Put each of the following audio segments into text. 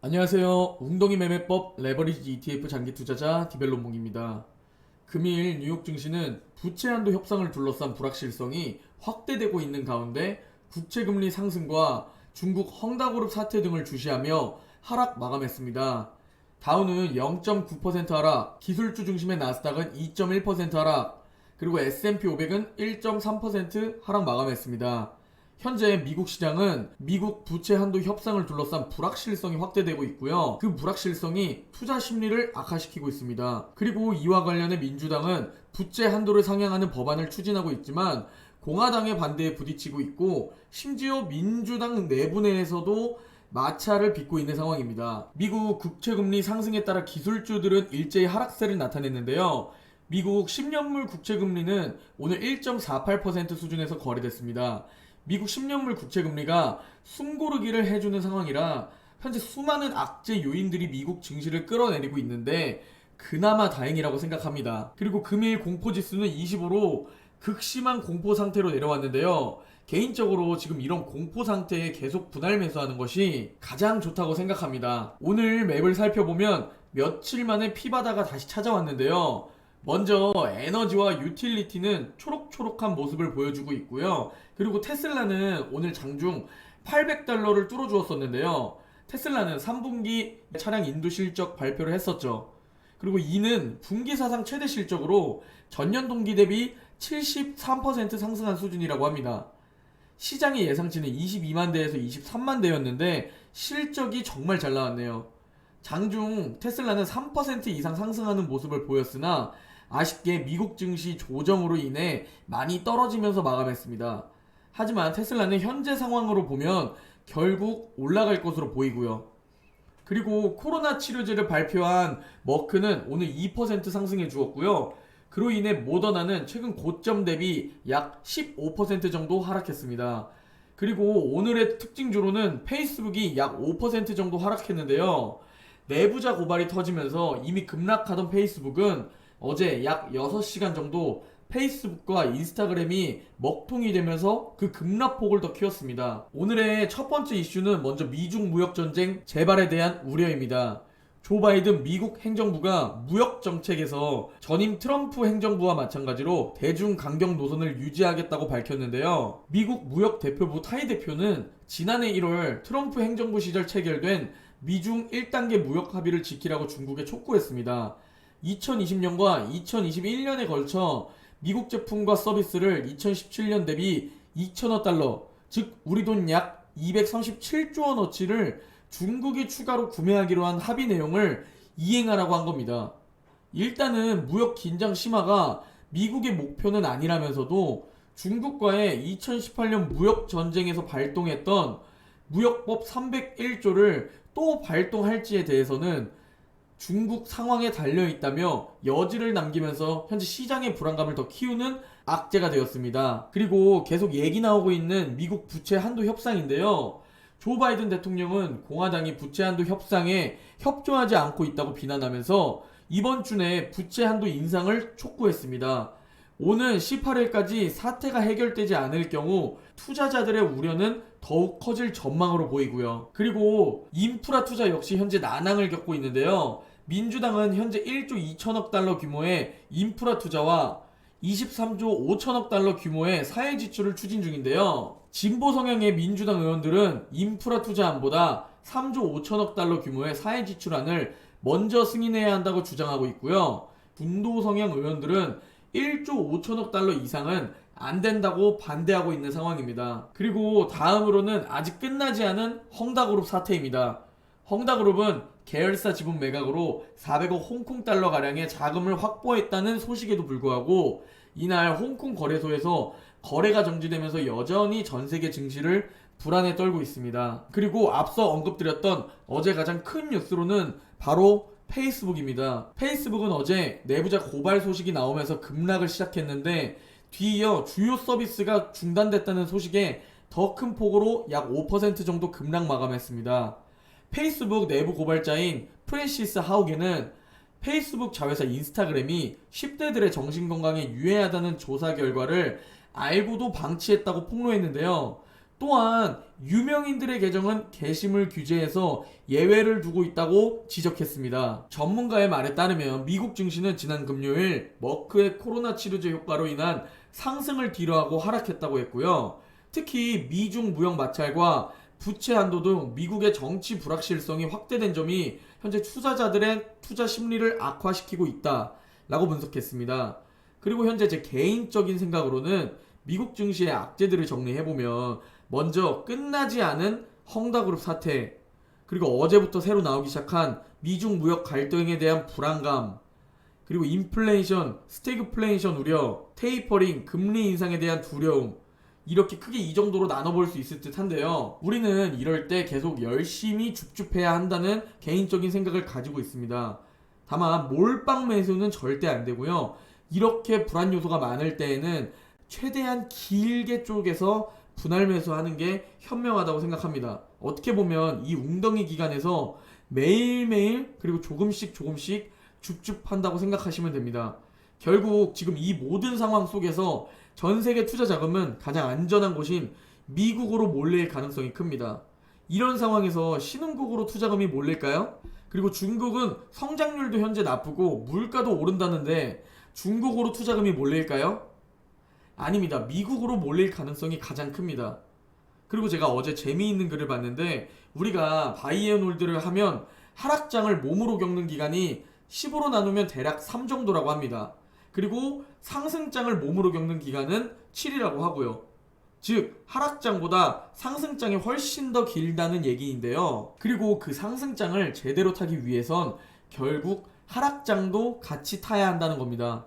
안녕하세요. 웅덩이 매매법 레버리지 ETF 장기 투자자 디벨론몽입니다. 금일 뉴욕 증시는 부채 한도 협상을 둘러싼 불확실성이 확대되고 있는 가운데 국채금리 상승과 중국 헝다그룹 사태 등을 주시하며 하락 마감했습니다. 다우는 0.9% 하락, 기술주 중심의 나스닥은 2.1% 하락, 그리고 S&P 500은 1.3% 하락 마감했습니다. 현재 미국 시장은 미국 부채 한도 협상을 둘러싼 불확실성이 확대되고 있고요. 그 불확실성이 투자 심리를 악화시키고 있습니다. 그리고 이와 관련해 민주당은 부채 한도를 상향하는 법안을 추진하고 있지만 공화당의 반대에 부딪히고 있고 심지어 민주당 내부 내에서도 마찰을 빚고 있는 상황입니다. 미국 국채금리 상승에 따라 기술주들은 일제히 하락세를 나타냈는데요. 미국 10년물 국채금리는 오늘 1.48% 수준에서 거래됐습니다. 미국 10년물 국채금리가 숨고르기를 해주는 상황이라 현재 수많은 악재 요인들이 미국 증시를 끌어내리고 있는데 그나마 다행이라고 생각합니다. 그리고 금일 공포지수는 25로 극심한 공포 상태로 내려왔는데요. 개인적으로 지금 이런 공포 상태에 계속 분할 매수하는 것이 가장 좋다고 생각합니다. 오늘 맵을 살펴보면 며칠 만에 피바다가 다시 찾아왔는데요. 먼저 에너지와 유틸리티는 초록초록한 모습을 보여주고 있고요. 그리고 테슬라는 오늘 장중 $800를 뚫어주었었는데요. 테슬라는 3분기 차량 인도 실적 발표를 했었죠. 그리고 이는 분기 사상 최대 실적으로 전년 동기 대비 73% 상승한 수준이라고 합니다. 시장의 예상치는 22만 대에서 23만 대였는데 실적이 정말 잘 나왔네요. 장중 테슬라는 3% 이상 상승하는 모습을 보였으나 아쉽게 미국 증시 조정으로 인해 많이 떨어지면서 마감했습니다. 하지만 테슬라는 현재 상황으로 보면 결국 올라갈 것으로 보이고요. 그리고 코로나 치료제를 발표한 머크는 오늘 2% 상승해 주었고요. 그로 인해 모더나는 최근 고점 대비 약 15% 정도 하락했습니다. 그리고 오늘의 특징주로는 페이스북이 약 5% 정도 하락했는데요. 내부자 고발이 터지면서 이미 급락하던 페이스북은 어제 약 6시간 정도 페이스북과 인스타그램이 먹통이 되면서 그 급락폭을 더 키웠습니다. 오늘의 첫 번째 이슈는 먼저 미중 무역전쟁 재발에 대한 우려입니다. 조 바이든 미국 행정부가 무역 정책에서 전임 트럼프 행정부와 마찬가지로 대중 강경 노선을 유지하겠다고 밝혔는데요. 미국 무역 대표부 타이 대표는 지난해 1월 트럼프 행정부 시절 체결된 미중 1단계 무역 합의를 지키라고 중국에 촉구했습니다. 2020년과 2021년에 걸쳐 미국 제품과 서비스를 2017년 대비 2천억 달러, 즉 우리 돈 약 237조 원어치를 중국이 추가로 구매하기로 한 합의 내용을 이행하라고 한 겁니다. 일단은 무역 긴장 심화가 미국의 목표는 아니라면서도 중국과의 2018년 무역 전쟁에서 발동했던 무역법 301조를 또 발동할지에 대해서는 중국 상황에 달려있다며 여지를 남기면서 현재 시장의 불안감을 더 키우는 악재가 되었습니다. 그리고 계속 얘기 나오고 있는 미국 부채 한도 협상인데요. 조 바이든 대통령은 공화당이 부채 한도 협상에 협조하지 않고 있다고 비난하면서 이번 주 내에 부채 한도 인상을 촉구했습니다. 오는 18일까지 사태가 해결되지 않을 경우 투자자들의 우려는 더욱 커질 전망으로 보이고요. 그리고 인프라 투자 역시 현재 난항을 겪고 있는데요. 민주당은 현재 1조 2천억 달러 규모의 인프라 투자와 23조 5천억 달러 규모의 사회 지출을 추진 중인데요. 진보 성향의 민주당 의원들은 인프라 투자안보다 3조 5천억 달러 규모의 사회 지출안을 먼저 승인해야 한다고 주장하고 있고요. 분도 성향 의원들은 1조 5천억 달러 이상은 안 된다고 반대하고 있는 상황입니다. 그리고 다음으로는 아직 끝나지 않은 헝다그룹 사태입니다. 헝다그룹은 계열사 지분 매각으로 400억 홍콩 달러 가량의 자금을 확보했다는 소식에도 불구하고 이날 홍콩 거래소에서 거래가 정지되면서 여전히 전세계 증시를 불안에 떨고 있습니다. 그리고 앞서 언급드렸던 어제 가장 큰 뉴스로는 바로 페이스북입니다. 페이스북은 어제 내부자 고발 소식이 나오면서 급락을 시작했는데 뒤이어 주요 서비스가 중단됐다는 소식에 더 큰 폭으로 약 5% 정도 급락 마감했습니다. 페이스북 내부 고발자인 프랜시스 하우게는 페이스북 자회사 인스타그램이 10대들의 정신건강에 유해하다는 조사 결과를 알고도 방치했다고 폭로했는데요. 또한 유명인들의 계정은 게시물 규제에서 예외를 두고 있다고 지적했습니다. 전문가의 말에 따르면 미국 증시는 지난 금요일 머크의 코로나 치료제 효과로 인한 상승을 뒤로하고 하락했다고 했고요. 특히 미중 무역 마찰과 부채 한도 등 미국의 정치 불확실성이 확대된 점이 현재 투자자들의 투자 심리를 악화시키고 있다라고 분석했습니다. 그리고 현재 제 개인적인 생각으로는 미국 증시의 악재들을 정리해보면 먼저 끝나지 않은 헝다그룹 사태, 그리고 어제부터 새로 나오기 시작한 미중 무역 갈등에 대한 불안감, 그리고 인플레이션, 스태그플레이션 우려, 테이퍼링, 금리 인상에 대한 두려움, 이렇게 크게 이 정도로 나눠볼 수 있을 듯 한데요. 우리는 이럴 때 계속 열심히 줍줍해야 한다는 개인적인 생각을 가지고 있습니다. 다만 몰빵 매수는 절대 안 되고요. 이렇게 불안 요소가 많을 때에는 최대한 길게 쪼개서 분할 매수하는 게 현명하다고 생각합니다. 어떻게 보면 이 웅덩이 기간에서 매일매일 그리고 조금씩 줍줍한다고 생각하시면 됩니다. 결국 지금 이 모든 상황 속에서 전 세계 투자 자금은 가장 안전한 곳인 미국으로 몰릴 가능성이 큽니다. 이런 상황에서 신흥국으로 투자금이 몰릴까요? 그리고 중국은 성장률도 현재 나쁘고 물가도 오른다는데 중국으로 투자금이 몰릴까요? 아닙니다. 미국으로 몰릴 가능성이 가장 큽니다. 그리고 제가 어제 재미있는 글을 봤는데 우리가 바이앤홀드를 하면 하락장을 몸으로 겪는 기간이 10으로 나누면 대략 3 정도라고 합니다. 그리고 상승장을 몸으로 겪는 기간은 7이라고 하고요. 즉 하락장보다 상승장이 훨씬 더 길다는 얘기인데요. 그리고 그 상승장을 제대로 타기 위해선 결국 하락장도 같이 타야 한다는 겁니다.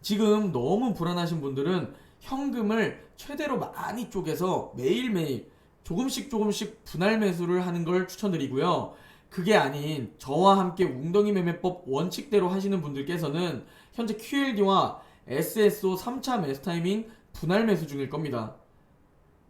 지금 너무 불안하신 분들은 현금을 최대로 많이 쪼개서 매일매일 조금씩 분할 매수를 하는 걸 추천드리고요. 그게 아닌 저와 함께 웅덩이 매매법 원칙대로 하시는 분들께서는 현재 QLD와 SSO 3차 매수 타이밍 분할 매수 중일 겁니다.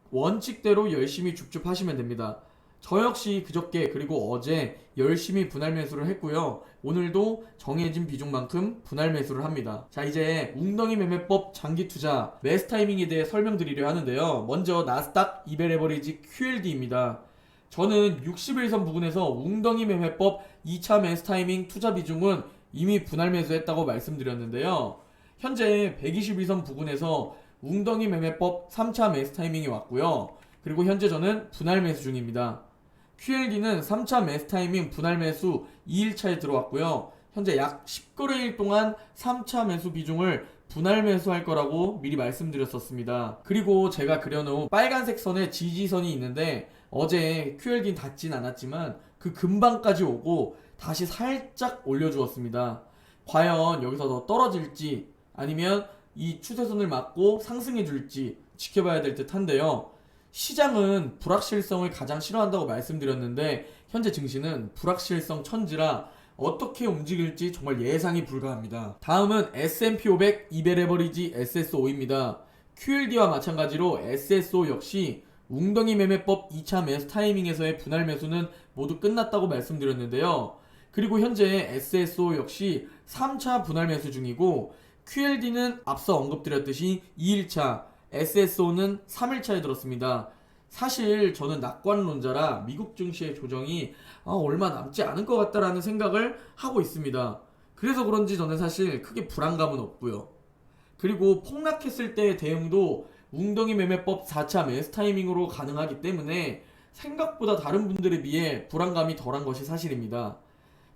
원칙대로 열심히 줍줍하시면 됩니다. 저 역시 그저께 그리고 어제 열심히 분할 매수를 했고요. 오늘도 정해진 비중만큼 분할 매수를 합니다. 자, 이제 웅덩이 매매법 장기 투자 매수 타이밍에 대해 설명드리려 하는데요. 먼저 나스닥 200 레버리지 QLD입니다. 저는 61선 부근에서 웅덩이 매매법 2차 매수 타이밍 투자 비중은 이미 분할 매수했다고 말씀드렸는데요. 현재 121선 부근에서 웅덩이 매매법 3차 매수 타이밍이 왔고요. 그리고 현재 저는 분할 매수 중입니다. QLD는 3차 매수 타이밍 분할 매수 2일차에 들어왔고요. 현재 약 10거래일 동안 3차 매수 비중을 분할 매수할 거라고 미리 말씀드렸었습니다. 그리고 제가 그려놓은 빨간색 선에 지지선이 있는데 어제 QLD는 닿진 않았지만 그 근방까지 오고 다시 살짝 올려주었습니다. 과연 여기서 더 떨어질지 아니면 이 추세선을 맞고 상승해 줄지 지켜봐야 될 듯 한데요. 시장은 불확실성을 가장 싫어한다고 말씀드렸는데 현재 증시는 불확실성 천지라 어떻게 움직일지 정말 예상이 불가합니다. 다음은 S&P 500 200 레버리지 SSO입니다. QLD와 마찬가지로 SSO 역시 웅덩이 매매법 2차 매수 타이밍에서의 분할 매수는 모두 끝났다고 말씀드렸는데요. 그리고 현재 SSO 역시 3차 분할 매수 중이고 QLD는 앞서 언급드렸듯이 2일차, SSO는 3일차에 들었습니다. 사실 저는 낙관론자라 미국 증시의 조정이 얼마 남지 않을 것 같다라는 생각을 하고 있습니다. 그래서 그런지 저는 사실 크게 불안감은 없고요. 그리고 폭락했을 때의 대응도 웅덩이 매매법 4차 매수 타이밍으로 가능하기 때문에 생각보다 다른 분들에 비해 불안감이 덜한 것이 사실입니다.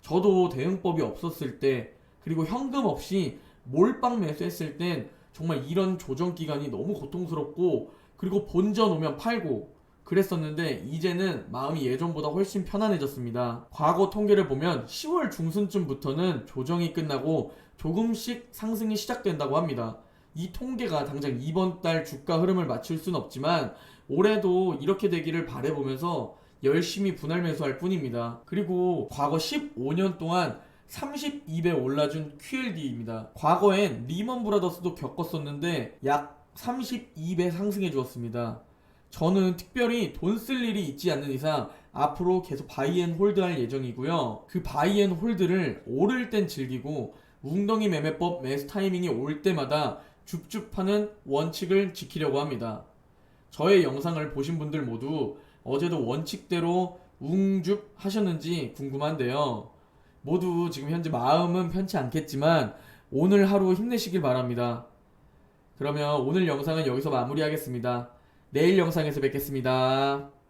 저도 대응법이 없었을 때 그리고 현금 없이 몰빵 매수했을 땐 정말 이런 조정 기간이 너무 고통스럽고 그리고 본전 오면 팔고 그랬었는데 이제는 마음이 예전보다 훨씬 편안해졌습니다. 과거 통계를 보면 10월 중순쯤부터는 조정이 끝나고 조금씩 상승이 시작된다고 합니다. 이 통계가 당장 이번 달 주가 흐름을 맞출 순 없지만 올해도 이렇게 되기를 바라보면서 열심히 분할 매수할 뿐입니다. 그리고 과거 15년 동안 32배 올라준 QLD입니다. 과거엔 리먼 브라더스도 겪었었는데 약 32배 상승해 주었습니다. 저는 특별히 돈 쓸 일이 있지 않는 이상 앞으로 계속 바이앤홀드 할 예정이고요. 그 바이앤홀드를 오를 땐 즐기고 웅덩이 매매법 매수 타이밍이 올 때마다 줍줍하는 원칙을 지키려고 합니다. 저의 영상을 보신 분들 모두 어제도 원칙대로 웅줍 하셨는지 궁금한데요. 모두 지금 현재 마음은 편치 않겠지만 오늘 하루 힘내시길 바랍니다. 그러면 오늘 영상은 여기서 마무리하겠습니다. 내일 영상에서 뵙겠습니다.